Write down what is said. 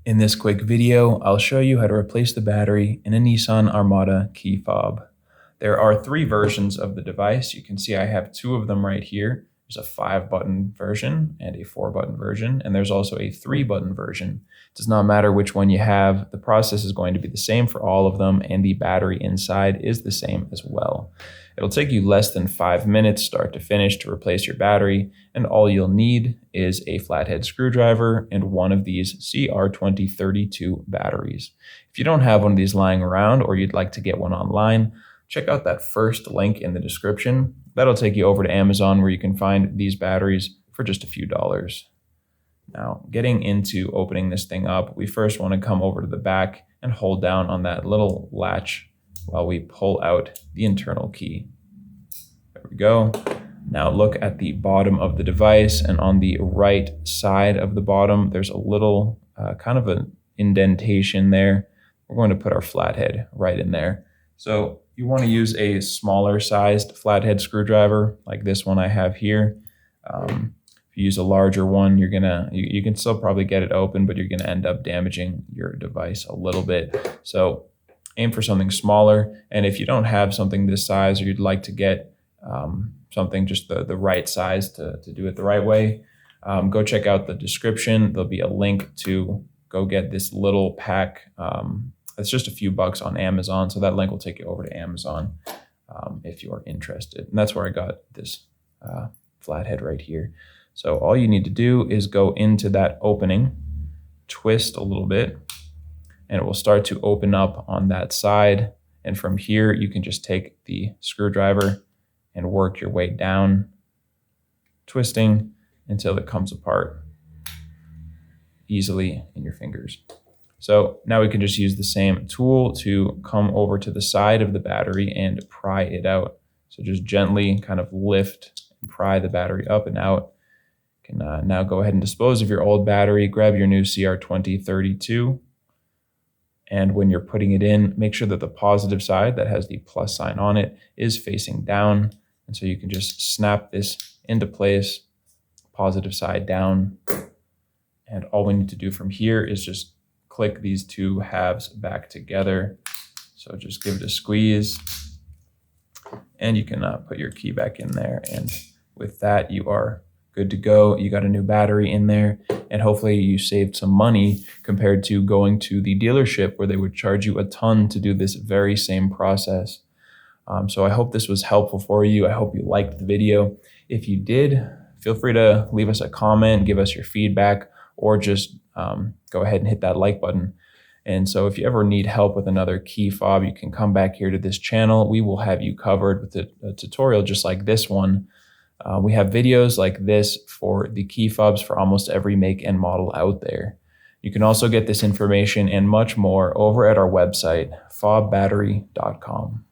In this quick video, I'll show you how to replace the battery in a Nissan Armada key fob. There are 3 versions of the device. You can see I have 2 of them right here. There's a 5-button version and a 4-button version, and there's also a 3-button version. It does not matter which one you have. The process is going to be the same for all of them, and the battery inside is the same as well. It'll take you less than 5 minutes start to finish to replace your battery, and all you'll need is a flathead screwdriver and one of these CR2032 batteries. If you don't have one of these lying around or you'd like to get one online, check out that first link in the description. That'll take you over to Amazon where you can find these batteries for just a few dollars. Now, getting into opening this thing up, we first want to come over to the back and hold down on that little latch while we pull out the internal key. There we go. Now look at the bottom of the device, and on the right side of the bottom, there's a little kind of an indentation there. We're going to put our flathead right in there. So you want to use a smaller sized flathead screwdriver like this one I have here. If you use a larger one, you can still probably get it open, but you're gonna end up damaging your device a little bit. So aim for something smaller, and if you don't have something this size or you'd like to get something just the right size to do it the right way, go check out the description. There'll be a link to go get this little pack. It's just a few bucks on Amazon, so that link will take you over to Amazon if you're interested. And that's where I got this flathead right here. So all you need to do is go into that opening, twist a little bit, and it will start to open up on that side. And from here, you can just take the screwdriver and work your way down, twisting until it comes apart easily in your fingers. So now we can just use the same tool to come over to the side of the battery and pry it out. So just gently kind of lift and pry the battery up and out. You can now go ahead and dispose of your old battery, grab your new CR2032. And when you're putting it in, make sure that the positive side that has the plus sign on it is facing down. And so you can just snap this into place, positive side down. And all we need to do from here is just click these 2 halves back together. So just give it a squeeze and you can put your key back in there. And with that, you are good to go. You got a new battery in there, and hopefully you saved some money compared to going to the dealership where they would charge you a ton to do this very same process. So I hope this was helpful for you. I hope you liked the video. If you did, feel free to leave us a comment, give us your feedback, or just go ahead and hit that like button. And so if you ever need help with another key fob, you can come back here to this channel. We will have you covered with a tutorial just like this one. We have videos like this for the key fobs for almost every make and model out there. You can also get this information and much more over at our website, FobBattery.com.